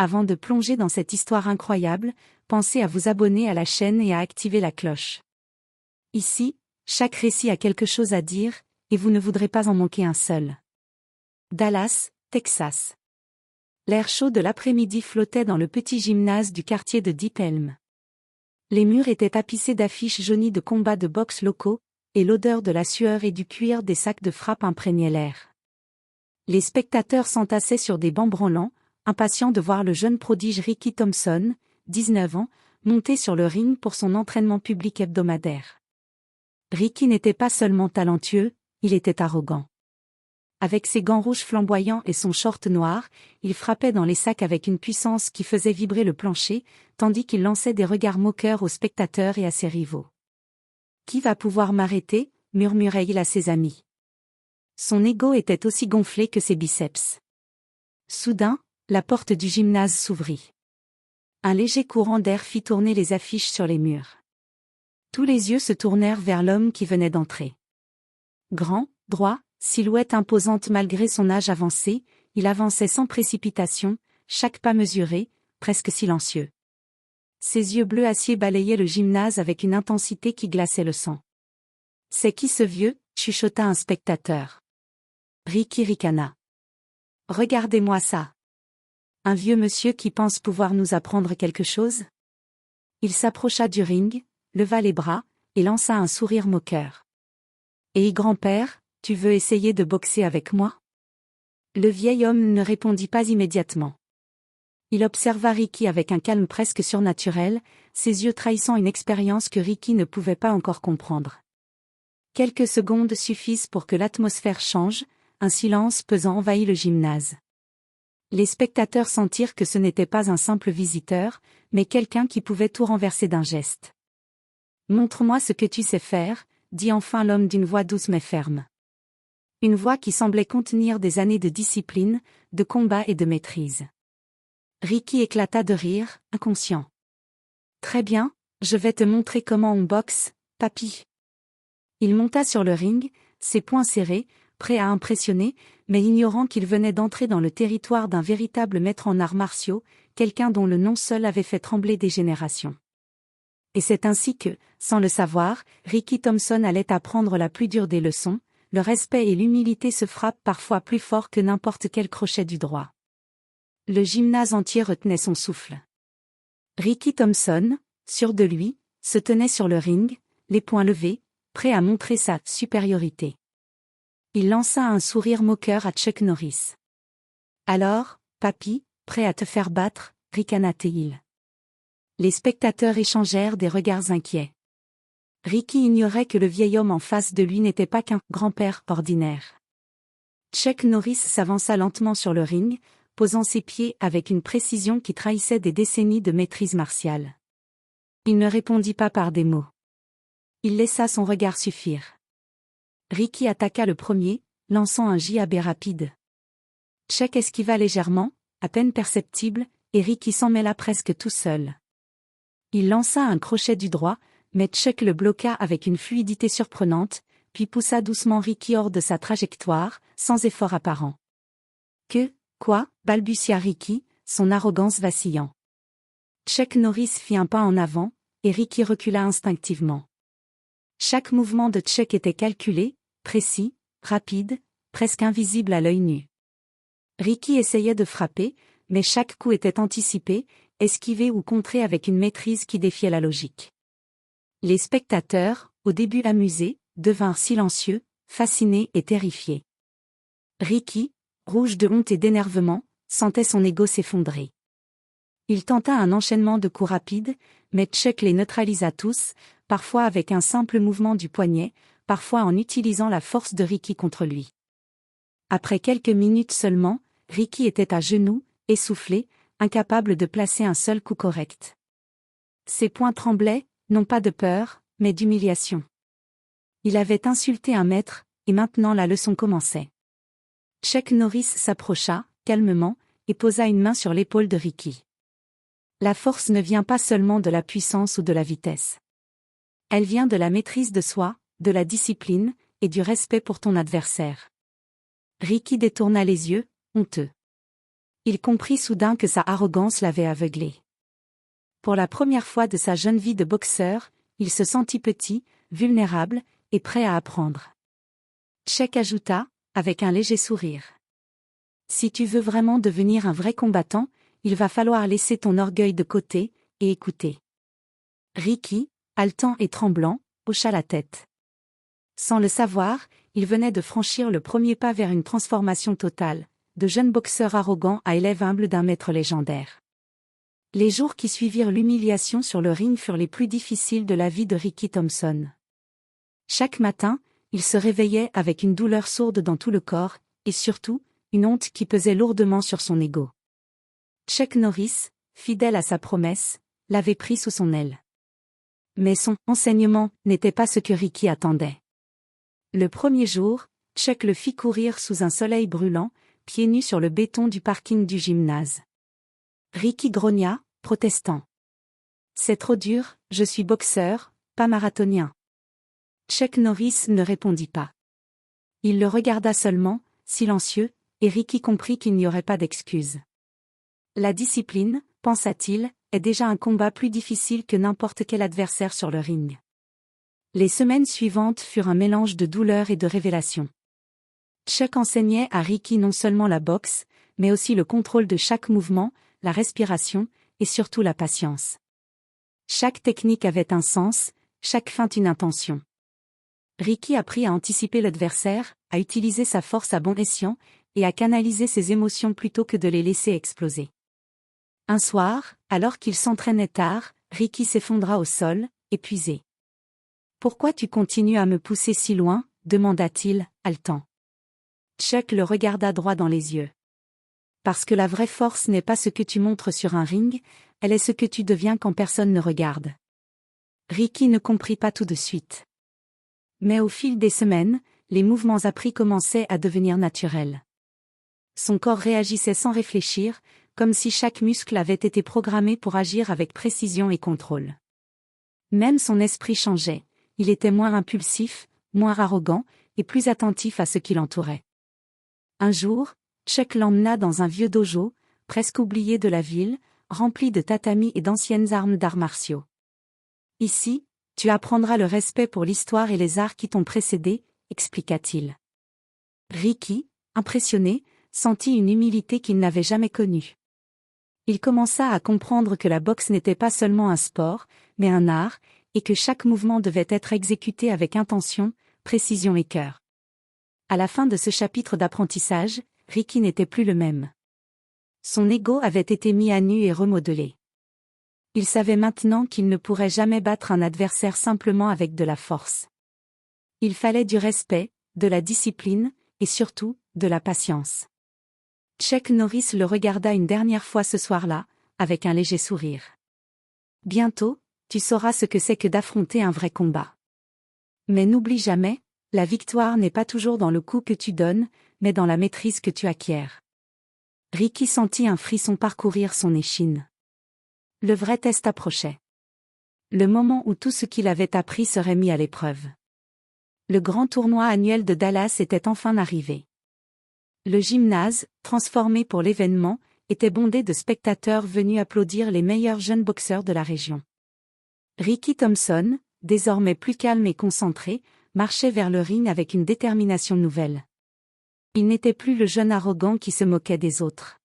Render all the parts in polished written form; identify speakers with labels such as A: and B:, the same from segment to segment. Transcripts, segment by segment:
A: Avant de plonger dans cette histoire incroyable, pensez à vous abonner à la chaîne et à activer la cloche. Ici, chaque récit a quelque chose à dire, et vous ne voudrez pas en manquer un seul. Dallas, Texas. L'air chaud de l'après-midi flottait dans le petit gymnase du quartier de Deep Elm. Les murs étaient tapissés d'affiches jaunies de combats de boxe locaux, et l'odeur de la sueur et du cuir des sacs de frappe imprégnait l'air. Les spectateurs s'entassaient sur des bancs branlants, impatients de voir le jeune prodige Ricky Thompson, 19 ans, monter sur le ring pour son entraînement public hebdomadaire. Ricky n'était pas seulement talentueux, il était arrogant. Avec ses gants rouges flamboyants et son short noir, il frappait dans les sacs avec une puissance qui faisait vibrer le plancher, tandis qu'il lançait des regards moqueurs aux spectateurs et à ses rivaux. « Qui va pouvoir m'arrêter » murmurait-il à ses amis. Son ego était aussi gonflé que ses biceps. Soudain, la porte du gymnase s'ouvrit. Un léger courant d'air fit tourner les affiches sur les murs. Tous les yeux se tournèrent vers l'homme qui venait d'entrer. Grand, droit, silhouette imposante malgré son âge avancé, il avançait sans précipitation, chaque pas mesuré, presque silencieux. Ses yeux bleu acier balayaient le gymnase avec une intensité qui glaçait le sang. « C'est qui ce vieux » chuchota un spectateur. Ricky ricana. « Regardez-moi ça. Un vieux monsieur qui pense pouvoir nous apprendre quelque chose ?» Il s'approcha du ring, leva les bras, et lança un sourire moqueur. « Et grand-père, tu veux essayer de boxer avec moi ?» Le vieil homme ne répondit pas immédiatement. Il observa Ricky avec un calme presque surnaturel, ses yeux trahissant une expérience que Ricky ne pouvait pas encore comprendre. Quelques secondes suffisent pour que l'atmosphère change, un silence pesant envahit le gymnase. Les spectateurs sentirent que ce n'était pas un simple visiteur, mais quelqu'un qui pouvait tout renverser d'un geste. « Montre-moi ce que tu sais faire », dit enfin l'homme d'une voix douce mais ferme. Une voix qui semblait contenir des années de discipline, de combat et de maîtrise. Ricky éclata de rire, inconscient. « Très bien, je vais te montrer comment on boxe, papy. » Il monta sur le ring, ses poings serrés, prêt à impressionner, mais ignorant qu'il venait d'entrer dans le territoire d'un véritable maître en arts martiaux, quelqu'un dont le nom seul avait fait trembler des générations. Et c'est ainsi que, sans le savoir, Ricky Thompson allait apprendre la plus dure des leçons, le respect et l'humilité se frappent parfois plus fort que n'importe quel crochet du droit. Le gymnase entier retenait son souffle. Ricky Thompson, sûr de lui, se tenait sur le ring, les poings levés, prêt à montrer sa supériorité. Il lança un sourire moqueur à Chuck Norris. « Alors, papy, prêt à te faire battre » ricana-t-il. Les spectateurs échangèrent des regards inquiets. Ricky ignorait que le vieil homme en face de lui n'était pas qu'un grand-père ordinaire. Chuck Norris s'avança lentement sur le ring, posant ses pieds avec une précision qui trahissait des décennies de maîtrise martiale. Il ne répondit pas par des mots. Il laissa son regard suffire. Ricky attaqua le premier, lançant un jab rapide. Chuck esquiva légèrement, à peine perceptible, et Ricky s'en mêla presque tout seul. Il lança un crochet du droit, mais Chuck le bloqua avec une fluidité surprenante, puis poussa doucement Ricky hors de sa trajectoire, sans effort apparent. « Quoi » balbutia Ricky, son arrogance vacillant. Chuck Norris fit un pas en avant, et Ricky recula instinctivement. Chaque mouvement de Chuck était calculé, précis, rapide, presque invisible à l'œil nu. Ricky essayait de frapper, mais chaque coup était anticipé, esquivé ou contré avec une maîtrise qui défiait la logique. Les spectateurs, au début amusés, devinrent silencieux, fascinés et terrifiés. Ricky, rouge de honte et d'énervement, sentait son ego s'effondrer. Il tenta un enchaînement de coups rapides, mais Chuck les neutralisa tous, parfois avec un simple mouvement du poignet, parfois en utilisant la force de Ricky contre lui. Après quelques minutes seulement, Ricky était à genoux, essoufflé, incapable de placer un seul coup correct. Ses poings tremblaient, non pas de peur, mais d'humiliation. Il avait insulté un maître, et maintenant la leçon commençait. Chuck Norris s'approcha, calmement, et posa une main sur l'épaule de Ricky. La force ne vient pas seulement de la puissance ou de la vitesse. Elle vient de la maîtrise de soi, de la discipline, et du respect pour ton adversaire. Ricky détourna les yeux, honteux. Il comprit soudain que sa arrogance l'avait aveuglé. Pour la première fois de sa jeune vie de boxeur, il se sentit petit, vulnérable, et prêt à apprendre. Chuck ajouta, avec un léger sourire. Si tu veux vraiment devenir un vrai combattant, il va falloir laisser ton orgueil de côté, et écouter. Ricky, haletant et tremblant, hocha la tête. Sans le savoir, il venait de franchir le premier pas vers une transformation totale, de jeune boxeur arrogant à élève humble d'un maître légendaire. Les jours qui suivirent l'humiliation sur le ring furent les plus difficiles de la vie de Ricky Thompson. Chaque matin, il se réveillait avec une douleur sourde dans tout le corps, et surtout, une honte qui pesait lourdement sur son ego. Chuck Norris, fidèle à sa promesse, l'avait pris sous son aile. Mais son enseignement n'était pas ce que Ricky attendait. Le premier jour, Chuck le fit courir sous un soleil brûlant, pieds nus sur le béton du parking du gymnase. Ricky grogna, protestant. C'est trop dur, je suis boxeur, pas marathonien. Chuck Norris ne répondit pas. Il le regarda seulement, silencieux, et Ricky comprit qu'il n'y aurait pas d'excuse. La discipline, pensa-t-il, est déjà un combat plus difficile que n'importe quel adversaire sur le ring. Les semaines suivantes furent un mélange de douleur et de révélation. Chuck enseignait à Ricky non seulement la boxe, mais aussi le contrôle de chaque mouvement, la respiration, et surtout la patience. Chaque technique avait un sens, chaque feinte une intention. Ricky apprit à anticiper l'adversaire, à utiliser sa force à bon escient, et à canaliser ses émotions plutôt que de les laisser exploser. Un soir, alors qu'il s'entraînait tard, Ricky s'effondra au sol, épuisé. « Pourquoi tu continues à me pousser si loin ?» demanda-t-il, haletant. Chuck le regarda droit dans les yeux. « Parce que la vraie force n'est pas ce que tu montres sur un ring, elle est ce que tu deviens quand personne ne regarde. » Ricky ne comprit pas tout de suite. Mais au fil des semaines, les mouvements appris commençaient à devenir naturels. Son corps réagissait sans réfléchir, comme si chaque muscle avait été programmé pour agir avec précision et contrôle. Même son esprit changeait, il était moins impulsif, moins arrogant, et plus attentif à ce qui l'entourait. Un jour, Chuck l'emmena dans un vieux dojo, presque oublié de la ville, rempli de tatamis et d'anciennes armes d'arts martiaux. Ici, tu apprendras le respect pour l'histoire et les arts qui t'ont précédé, expliqua-t-il. Ricky, impressionné, sentit une humilité qu'il n'avait jamais connue. Il commença à comprendre que la boxe n'était pas seulement un sport, mais un art, et que chaque mouvement devait être exécuté avec intention, précision et cœur. À la fin de ce chapitre d'apprentissage, Ricky n'était plus le même. Son ego avait été mis à nu et remodelé. Il savait maintenant qu'il ne pourrait jamais battre un adversaire simplement avec de la force. Il fallait du respect, de la discipline, et surtout, de la patience. Chuck Norris le regarda une dernière fois ce soir-là, avec un léger sourire. Bientôt, tu sauras ce que c'est que d'affronter un vrai combat. Mais n'oublie jamais, la victoire n'est pas toujours dans le coup que tu donnes, mais dans la maîtrise que tu acquiers. Ricky sentit un frisson parcourir son échine. Le vrai test approchait. Le moment où tout ce qu'il avait appris serait mis à l'épreuve. Le grand tournoi annuel de Dallas était enfin arrivé. Le gymnase, transformé pour l'événement, était bondé de spectateurs venus applaudir les meilleurs jeunes boxeurs de la région. Ricky Thompson, désormais plus calme et concentré, marchait vers le ring avec une détermination nouvelle. Il n'était plus le jeune arrogant qui se moquait des autres.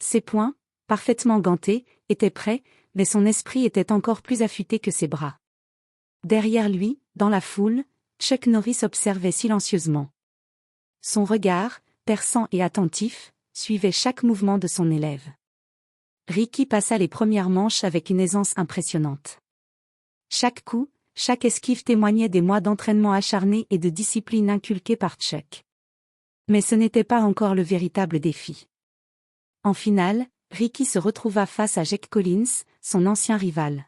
A: Ses poings, parfaitement gantés, étaient prêts, mais son esprit était encore plus affûté que ses bras. Derrière lui, dans la foule, Chuck Norris observait silencieusement. Son regard, perçant et attentif, suivait chaque mouvement de son élève. Ricky passa les premières manches avec une aisance impressionnante. Chaque coup, chaque esquive témoignait des mois d'entraînement acharné et de discipline inculquée par Chuck. Mais ce n'était pas encore le véritable défi. En finale, Ricky se retrouva face à Jake Collins, son ancien rival.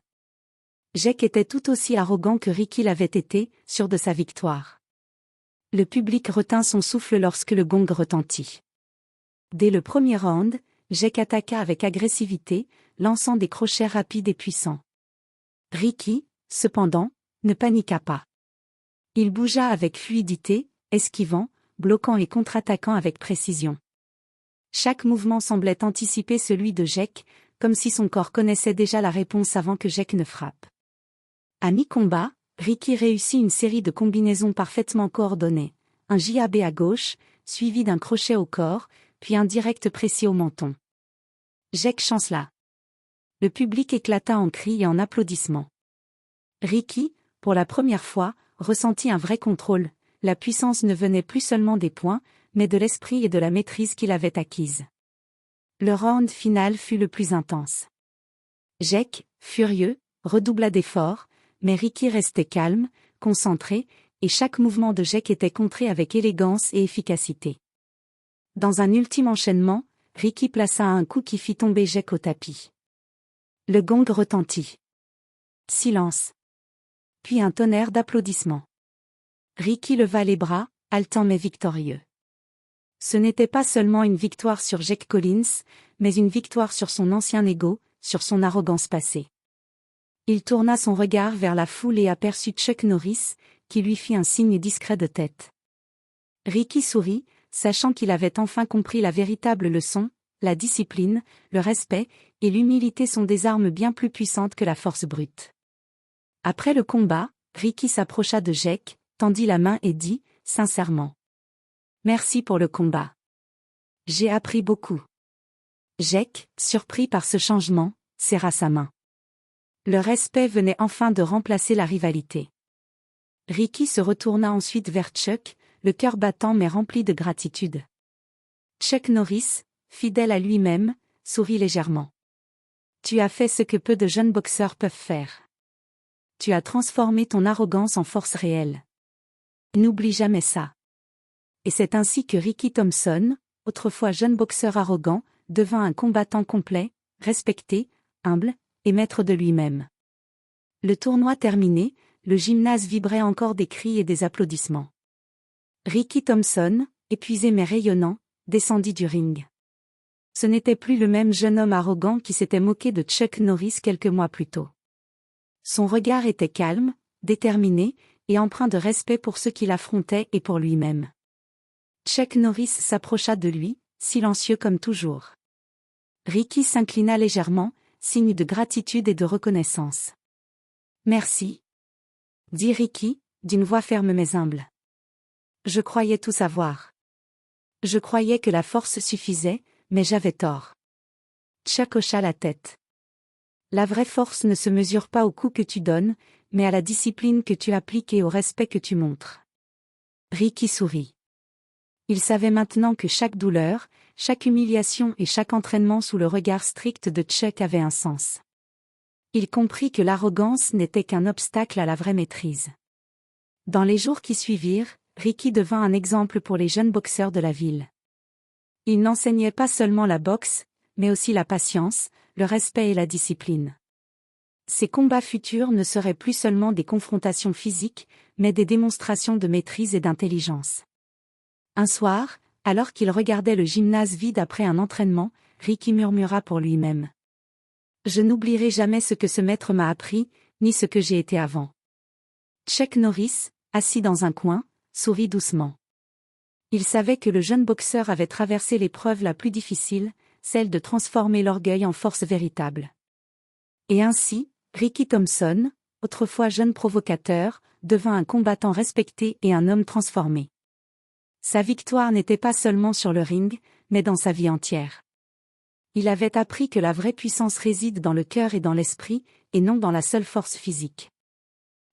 A: Jake était tout aussi arrogant que Ricky l'avait été, sûr de sa victoire. Le public retint son souffle lorsque le gong retentit. Dès le premier round, Jake attaqua avec agressivité, lançant des crochets rapides et puissants. Ricky, cependant, ne paniqua pas. Il bougea avec fluidité, esquivant, bloquant et contre-attaquant avec précision. Chaque mouvement semblait anticiper celui de Jake, comme si son corps connaissait déjà la réponse avant que Jake ne frappe. À mi-combat, Ricky réussit une série de combinaisons parfaitement coordonnées, un JAB à gauche, suivi d'un crochet au corps, puis un direct précis au menton. Jake chancela. Le public éclata en cris et en applaudissements. Ricky, pour la première fois, ressentit un vrai contrôle, la puissance ne venait plus seulement des poings, mais de l'esprit et de la maîtrise qu'il avait acquise. Le round final fut le plus intense. Jake, furieux, redoubla d'efforts, mais Ricky restait calme, concentré, et chaque mouvement de Jake était contré avec élégance et efficacité. Dans un ultime enchaînement, Ricky plaça un coup qui fit tomber Jake au tapis. Le gong retentit. Silence. Puis un tonnerre d'applaudissements. Ricky leva les bras, haletant mais victorieux. Ce n'était pas seulement une victoire sur Jake Collins, mais une victoire sur son ancien ego, sur son arrogance passée. Il tourna son regard vers la foule et aperçut Chuck Norris, qui lui fit un signe discret de tête. Ricky sourit, sachant qu'il avait enfin compris la véritable leçon, la discipline, le respect et l'humilité sont des armes bien plus puissantes que la force brute. Après le combat, Ricky s'approcha de Jake, tendit la main et dit, sincèrement. Merci pour le combat. J'ai appris beaucoup. Jake, surpris par ce changement, serra sa main. Le respect venait enfin de remplacer la rivalité. Ricky se retourna ensuite vers Chuck, le cœur battant mais rempli de gratitude. Chuck Norris, fidèle à lui-même, sourit légèrement. Tu as fait ce que peu de jeunes boxeurs peuvent faire. Tu as transformé ton arrogance en force réelle. N'oublie jamais ça. Et c'est ainsi que Ricky Thompson, autrefois jeune boxeur arrogant, devint un combattant complet, respecté, humble, et maître de lui-même. Le tournoi terminé, le gymnase vibrait encore des cris et des applaudissements. Ricky Thompson, épuisé mais rayonnant, descendit du ring. Ce n'était plus le même jeune homme arrogant qui s'était moqué de Chuck Norris quelques mois plus tôt. Son regard était calme, déterminé, et empreint de respect pour ceux qui l'affrontaient et pour lui-même. Chuck Norris s'approcha de lui, silencieux comme toujours. Ricky s'inclina légèrement, signe de gratitude et de reconnaissance. Merci. Dit Ricky, d'une voix ferme mais humble. Je croyais tout savoir. Je croyais que la force suffisait, mais j'avais tort. Chuck hocha la tête. La vraie force ne se mesure pas au coup que tu donnes, mais à la discipline que tu appliques et au respect que tu montres. Ricky sourit. Il savait maintenant que chaque douleur, chaque humiliation et chaque entraînement sous le regard strict de Chuck avait un sens. Il comprit que l'arrogance n'était qu'un obstacle à la vraie maîtrise. Dans les jours qui suivirent, Ricky devint un exemple pour les jeunes boxeurs de la ville. Il n'enseignait pas seulement la boxe, mais aussi la patience, le respect et la discipline. Ses combats futurs ne seraient plus seulement des confrontations physiques, mais des démonstrations de maîtrise et d'intelligence. Un soir, alors qu'il regardait le gymnase vide après un entraînement, Ricky murmura pour lui-même. Je n'oublierai jamais ce que ce maître m'a appris, ni ce que j'ai été avant. Chuck Norris, assis dans un coin, sourit doucement. Il savait que le jeune boxeur avait traversé l'épreuve la plus difficile, celle de transformer l'orgueil en force véritable. Et ainsi, Ricky Thompson, autrefois jeune provocateur, devint un combattant respecté et un homme transformé. Sa victoire n'était pas seulement sur le ring, mais dans sa vie entière. Il avait appris que la vraie puissance réside dans le cœur et dans l'esprit, et non dans la seule force physique.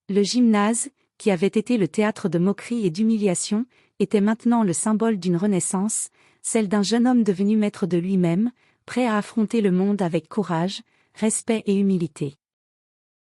A: Le gymnase, qui avait été le théâtre de moqueries et d'humiliations, était maintenant le symbole d'une renaissance, celle d'un jeune homme devenu maître de lui-même, prêt à affronter le monde avec courage, respect et humilité.